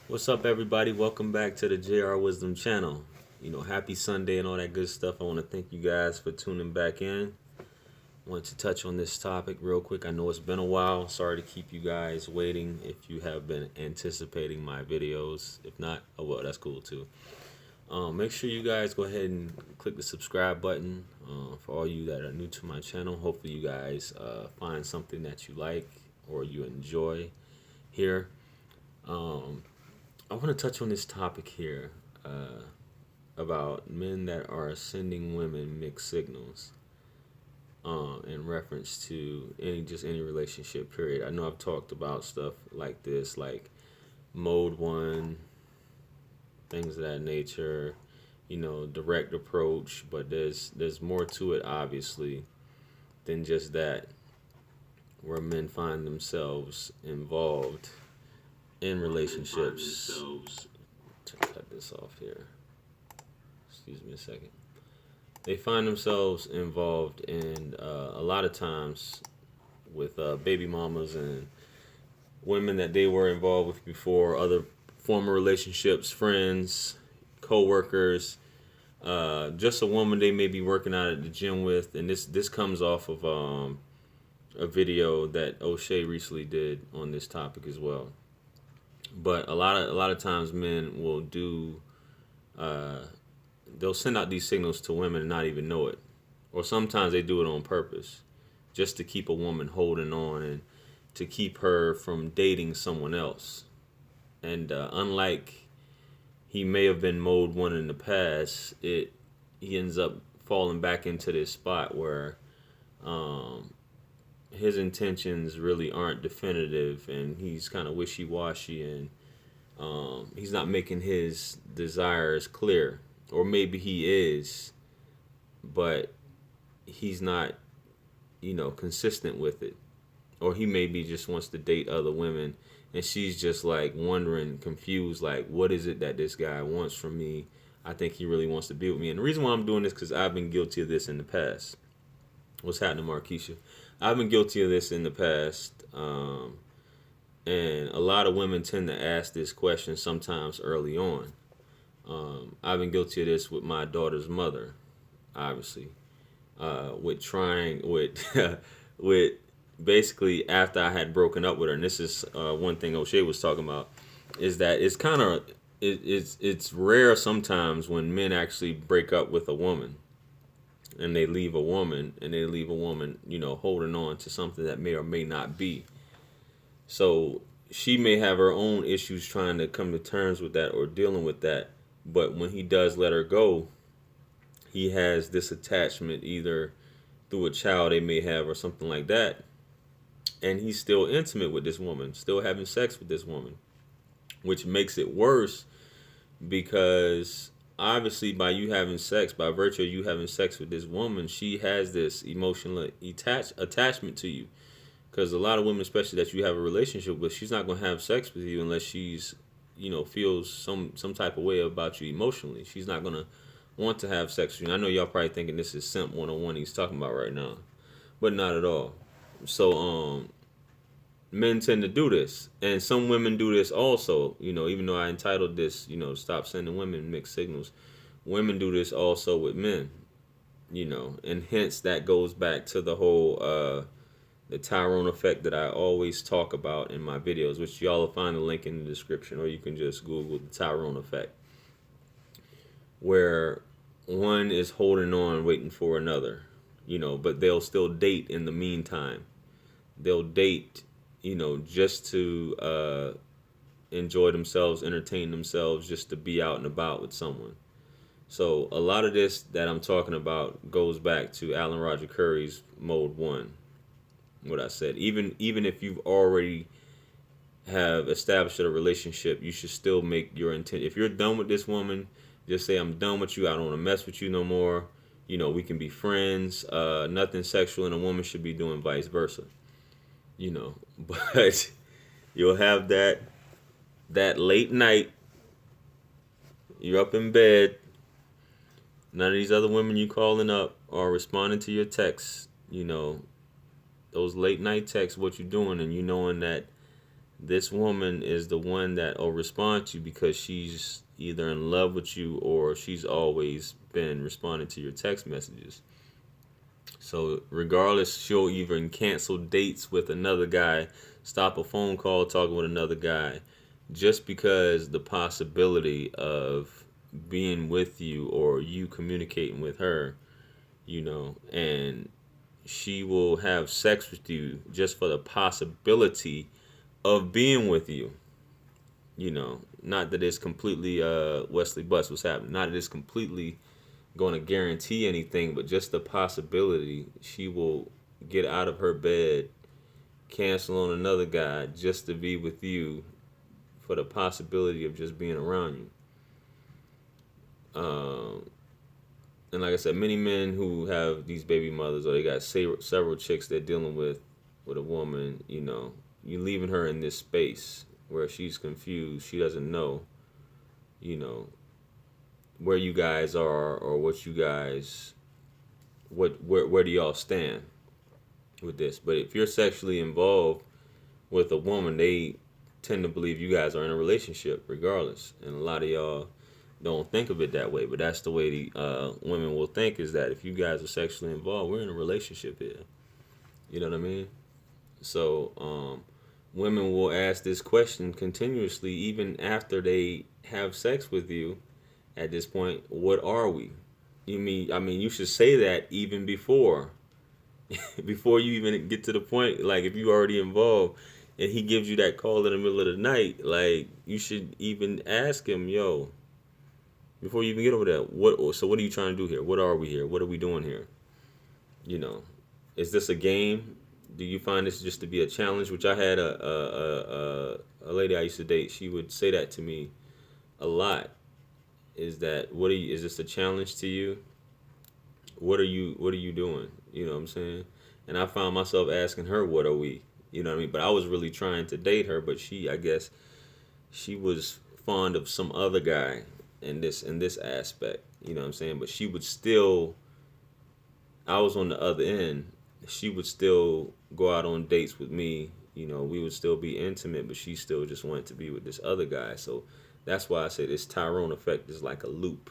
What's up, everybody? Welcome back to the JR Wisdom channel. Happy Sunday and all that good stuff. I want to thank you guys for tuning back in. I want to touch on this topic real quick. I know it's been a while. Sorry to keep you guys waiting if you have been anticipating my videos. If not, oh well, that's cool too. Make sure you guys go ahead and click the subscribe button for all you that are new to my channel. Hopefully, you guys find something that you like or you enjoy here. Um, I want to touch on this topic here about men that are sending women mixed signals in reference to any relationship period. I know I've talked about stuff like this, like mode one, things of that nature, direct approach, but there's more to it obviously than just that, where men find themselves involved in relationships. To cut this off here. Excuse me a second. They find themselves involved in a lot of times with baby mamas and women that they were involved with before, other former relationships, friends, co-workers, just a woman they may be working out at the gym with. And this comes off of a video that Oshay recently did on this topic as well. But a lot of times men will do they'll send out these signals to women and not even know it, or sometimes they do it on purpose, just to keep a woman holding on and to keep her from dating someone else. And unlike he may have been mode one in the past, he ends up falling back into this spot where his intentions really aren't definitive, and he's kind of wishy-washy, and he's not making his desires clear. Or maybe he is, but he's not, consistent with it. Or he maybe just wants to date other women, and she's just like wondering, confused, like, what is it that this guy wants from me? I think he really wants to be with me. And the reason why I'm doing this, because I've been guilty of this in the past. What's happening, Markeisha? I've been guilty of this in the past. And a lot of women tend to ask this question sometimes early on. I've been guilty of this with my daughter's mother, obviously, with trying with with basically after I had broken up with her. And this is one thing O'Shea was talking about, is that it's kind of it's rare sometimes when men actually break up with a woman and they leave a woman, holding on to something that may or may not be. So she may have her own issues trying to come to terms with that or dealing with that. But when he does let her go, he has this attachment either through a child they may have or something like that. And he's still intimate with this woman, still having sex with this woman, which makes it worse because obviously by virtue of you having sex with this woman, she has this emotional attachment to you. Because a lot of women, especially that you have a relationship with, she's not going to have sex with you unless she's feels some type of way about you emotionally. She's not gonna want to have sex with you. And I know y'all probably thinking this is simp 101 he's talking about right now, but not at all. So men tend to do this, and some women do this also. Even though I entitled this, stop sending women mixed signals, women do this also with men. And hence that goes back to the whole the Tyrone Effect that I always talk about in my videos, which y'all will find a link in the description, or you can just Google the Tyrone Effect, where one is holding on, waiting for another, but they'll still date in the meantime. They'll date, just to enjoy themselves, entertain themselves, just to be out and about with someone. So a lot of this that I'm talking about goes back to Alan Roger Currie's mode one. What I said, even if you've already have established a relationship, you should still make your intent. If you're done with this woman, just say, I'm done with you. I don't want to mess with you no more. We can be friends. Nothing sexual, and a woman should be doing vice versa. But you'll have that late night. You're up in bed. None of these other women you calling up are responding to your texts. Those late night texts, what you doing, and you knowing that This woman is the one that will respond to you because she's either in love with you or she's always been responding to your text messages. So regardless, she'll even cancel dates with another guy, stop a phone call talking with another guy, just because the possibility of being with you or you communicating with her, and she will have sex with you just for the possibility of being with you. Not that it's completely Wesley Butts was happening. Not that it's completely going to guarantee anything, but just the possibility she will get out of her bed, cancel on another guy just to be with you for the possibility of just being around you. And like I said, many men who have these baby mothers or they got several chicks they're dealing with a woman, you leaving her in this space where she's confused, she doesn't know, you know, where you guys are or what you guys, where do y'all stand with this. But if you're sexually involved with a woman, they tend to believe you guys are in a relationship regardless. And a lot of y'all don't think of it that way, but that's the way the women will think, is that if you guys are sexually involved, we're in a relationship here. You know what I mean? So women will ask this question continuously, even after they have sex with you. At this point, what are we? I mean, you should say that even before, before you even get to the point. Like, if you already involved, and he gives you that call in the middle of the night, like, you should even ask him, yo, before you even get over there, what? So what are you trying to do here? What are we here? What are we doing here? You know, is this a game? Do you find this just to be a challenge? Which I had a lady I used to date. She would say that to me a lot. Is that, what are you? Is this a challenge to you? What are you doing? You know what I'm saying? And I found myself asking her, what are we? You know what I mean? But I was really trying to date her, but I guess she was fond of some other guy in this aspect. You know what I'm saying? But she would still, I was on the other end. She would still go out on dates with me. We would still be intimate, but she still just wanted to be with this other guy. So that's why I say this Tyrone effect is like a loop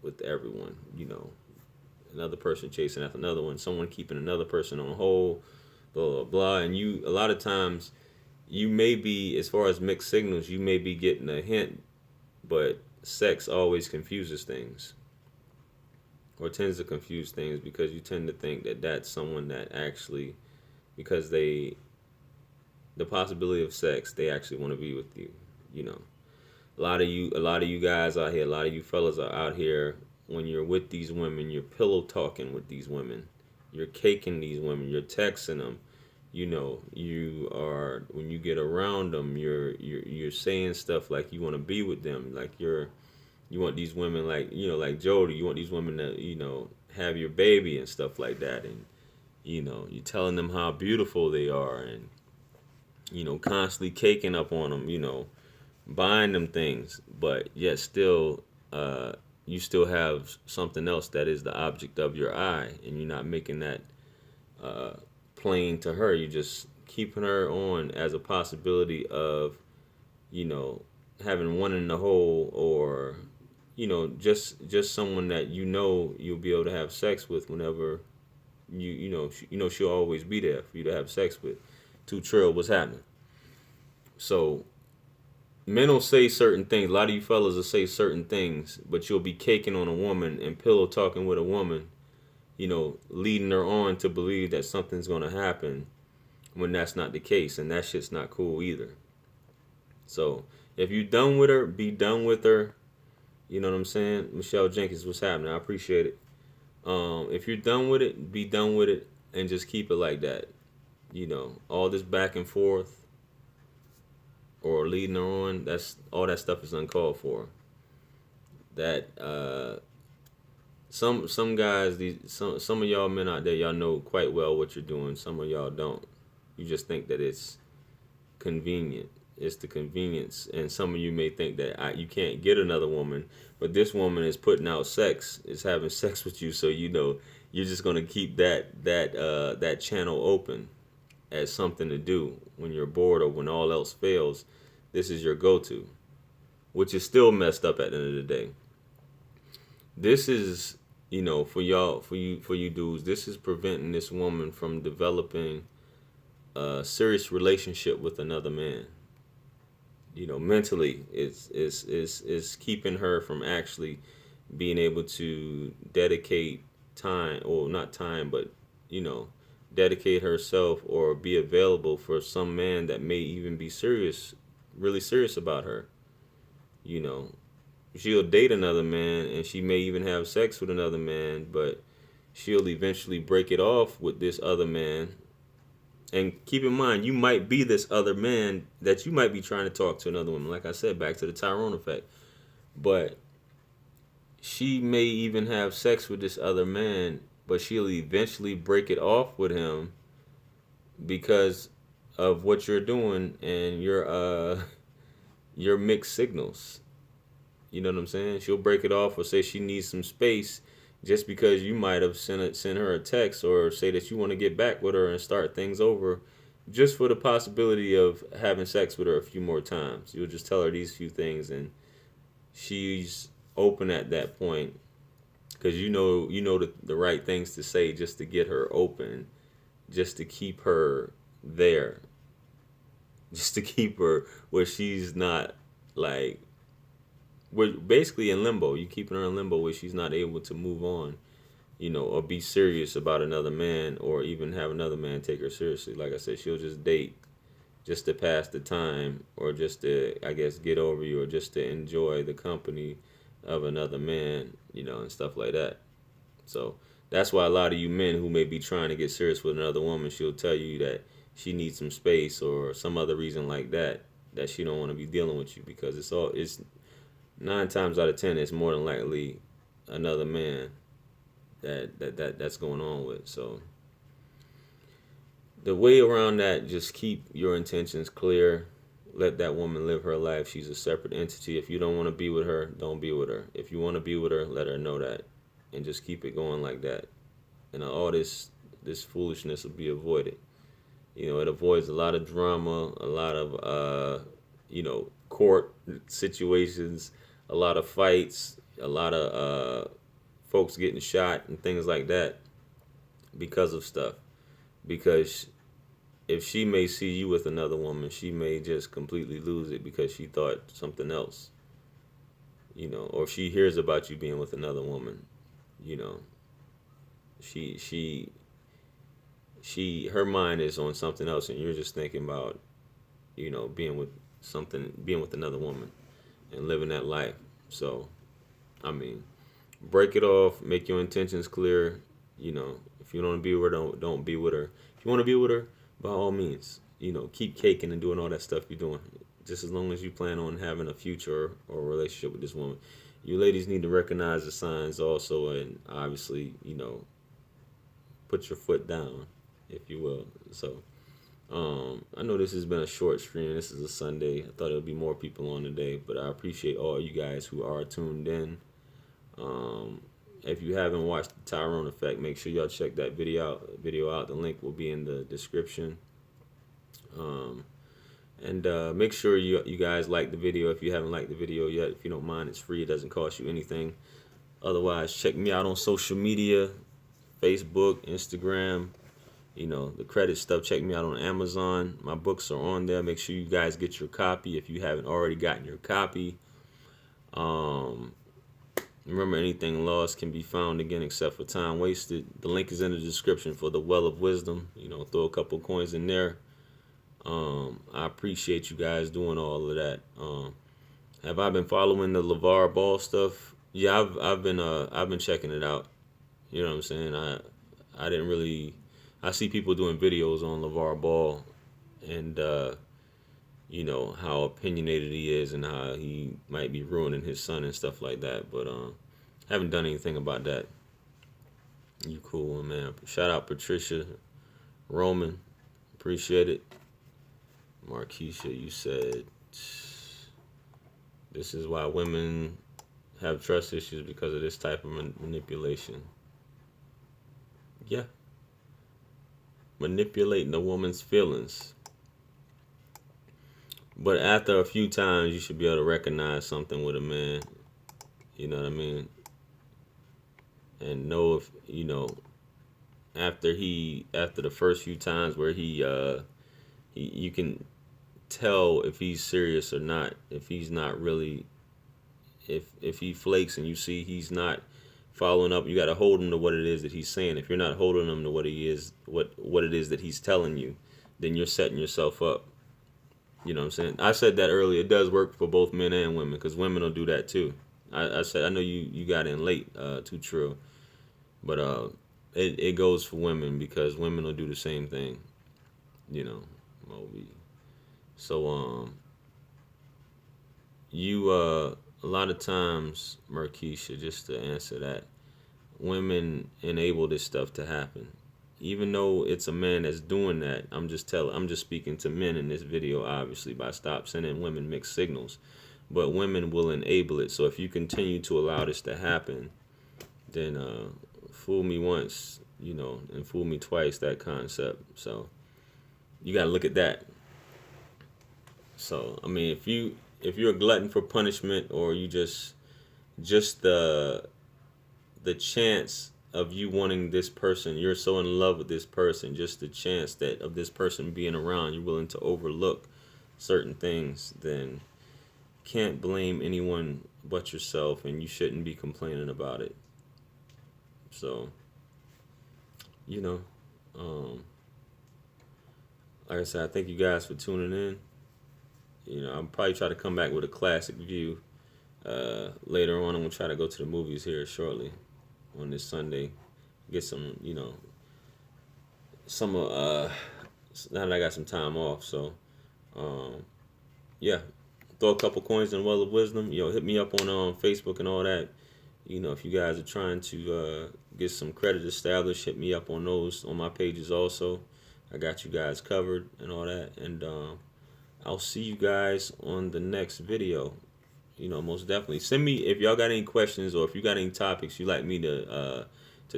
with everyone. Another person chasing after another one, someone keeping another person on hold, blah blah blah. And a lot of times, you may be, as far as mixed signals, you may be getting a hint, but sex always confuses things, or tends to confuse things, because you tend to think that that's someone that actually, because the possibility of sex, they actually want to be with you. You know, a lot of you guys out here, a lot of you fellas are out here. When you're with these women, you're pillow talking with these women, you're caking these women, you're texting them. You are, when you get around them, you're saying stuff like you want to be with them, like you want these women, like, like Jody, you want these women to, have your baby and stuff like that. And you're telling them how beautiful they are, and constantly caking up on them, buying them things, but yet still, you still have something else that is the object of your eye, and you're not making that plain to her. You're just keeping her on as a possibility of, you know, having one in the hole, or just someone that you'll be able to have sex with whenever she'll always be there for you to have sex with. To trail what's happening. So men will say certain things. A lot of you fellas will say certain things, but you'll be caking on a woman and pillow talking with a woman, leading her on to believe that something's gonna happen when that's not the case, and that shit's not cool either. So if you're done with her, be done with her. You know what I'm saying? Michelle Jenkins, what's happening? I appreciate it. If you're done with it, be done with it, and just keep it like that. All this back and forth or leading her on, that's all, that stuff is uncalled for. That some guys, some of y'all men out there, y'all know quite well what you're doing. Some of y'all don't. You just think that it's convenient. It's the convenience, and some of you may think that you can't get another woman, but this woman is putting out sex, is having sex with you, so you're just gonna keep that channel open. as something to do when you're bored or when all else fails. This is your go-to, which is still messed up at the end of the day. This is, for y'all, for you dudes, this is preventing this woman from developing a serious relationship with another man. Mentally, it's keeping her from actually being able to dedicate time, or not time, but you know, dedicate herself or be available for some man that may even be serious, really serious about her. You know, she'll date another man and she may even have sex with another man, but she'll eventually break it off with this other man. And keep in mind, you might be this other man that you might be trying to talk to another woman. Like I said, back to the Tyrone Effect. But she may even have sex with this other man, but she'll eventually break it off with him because of what you're doing and your mixed signals. You know what I'm saying? She'll break it off or say she needs some space just because you might have sent her a text or say that you want to get back with her and start things over just for the possibility of having sex with her a few more times. You'll just tell her these few things and she's open at that point because you know the right things to say just to get her open, just to keep her there, just to keep her where she's not like we're basically in limbo. You keeping her in limbo where she's not able to move on, or be serious about another man or even have another man take her seriously. Like I said, she'll just date just to pass the time or just to, I guess, get over you or just to enjoy the company of another man, and stuff like that. So that's why a lot of you men who may be trying to get serious with another woman, she'll tell you that she needs some space or some other reason like that, that she don't want to be dealing with you because it's 9 times out of 10 it's more than likely another man that's going on with. So the way around that, just keep your intentions clear. Let that woman live her life. She's a separate entity. If you don't want to be with her, don't be with her. If you want to be with her, let her know that, and just keep it going like that. And all this foolishness will be avoided. It avoids a lot of drama, a lot of court situations, a lot of fights, a lot of folks getting shot and things like that because of stuff. Because if she may see you with another woman, she may just completely lose it because she thought something else, or she hears about you being with another woman, you know, she she her mind is on something else, and you're just thinking about, being with another woman and living that life. So, I mean, break it off, make your intentions clear. If you don't want to be with her, don't be with her. If you want to be with her, by all means, keep caking and doing all that stuff you're doing. Just as long as you plan on having a future or a relationship with this woman. You ladies need to recognize the signs also, and obviously, put your foot down, if you will. So, I know this has been a short stream. This is a Sunday. I thought there would be more people on today, but I appreciate all you guys who are tuned in. If you haven't watched the Tyrone Effect, make sure y'all check that video out. The link will be in the description. And make sure you guys like the video if you haven't liked the video yet. If you don't mind, it's free. It doesn't cost you anything. Otherwise, check me out on social media, Facebook, Instagram. The credit stuff. Check me out on Amazon. My books are on there. Make sure you guys get your copy if you haven't already gotten your copy. Remember, anything lost can be found again except for time wasted. The link is in the description for the Well of Wisdom. Throw a couple coins in there. I appreciate you guys doing all of that. Have I been following the LeVar Ball stuff? Yeah, I've been checking it out. You know what I'm saying? I didn't really. I see people doing videos on LeVar Ball, and how opinionated he is and how he might be ruining his son and stuff like that. But haven't done anything about that. You cool, man. Shout out Patricia, Roman, appreciate it. Marquisha, you said this is why women have trust issues because of this type of manipulation. Yeah. manipulating a woman's feelings. But after a few times, you should be able to recognize something with a man. You know what I mean? And know if after the first few times where you can tell if he's serious or not. If he's not really, if he flakes and you see he's not following up, you got to hold him to what it is that he's saying. If you're not holding him to what he is, what it is that he's telling you, then you're setting yourself up. You know what I'm saying? I said that earlier. It does work for both men and women because women will do that too. I said I know you got in late, too true, but it goes for women because women will do the same thing. You know, Moby. So you a lot of times, Markeisha, just to answer that, women enable this stuff to happen. Even though it's a man that's doing that, I'm just speaking to men in this video, obviously, by stop sending women mixed signals. But women will enable it. So if you continue to allow this to happen, then fool me once, and fool me twice, that concept. So you gotta look at that. So I mean, if you're a glutton for punishment, or you just the chance of you wanting this person, you're so in love with this person, just the chance that of this person being around, you're willing to overlook certain things, then can't blame anyone but yourself, and you shouldn't be complaining about it. So, you know, um, like I said, I thank you guys for tuning in. I'll probably try to come back with a classic view later on. I'm gonna try to go to the movies here shortly on this Sunday. Get some, some now that I got some time off. So, um, yeah, throw a couple coins in the well of wisdom. Hit me up on Facebook and all that. If you guys are trying to get some credit established, hit me up on those on my pages also. I got you guys covered and all that. And I'll see you guys on the next video. Most definitely. Send me if y'all got any questions, or if you got any topics you'd like me to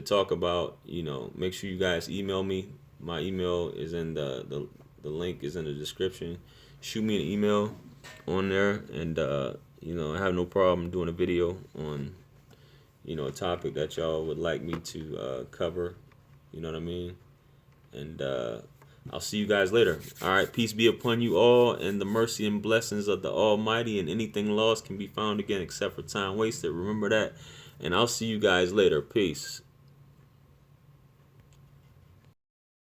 talk about. Make sure you guys email me. My email is in the link is in the description. Shoot me an email on there, and I have no problem doing a video on a topic that y'all would like me to cover. You know what I mean? And I'll see you guys later. All right, peace be upon you all, and the mercy and blessings of the Almighty, and anything lost can be found again except for time wasted. Remember that, and I'll see you guys later. Peace.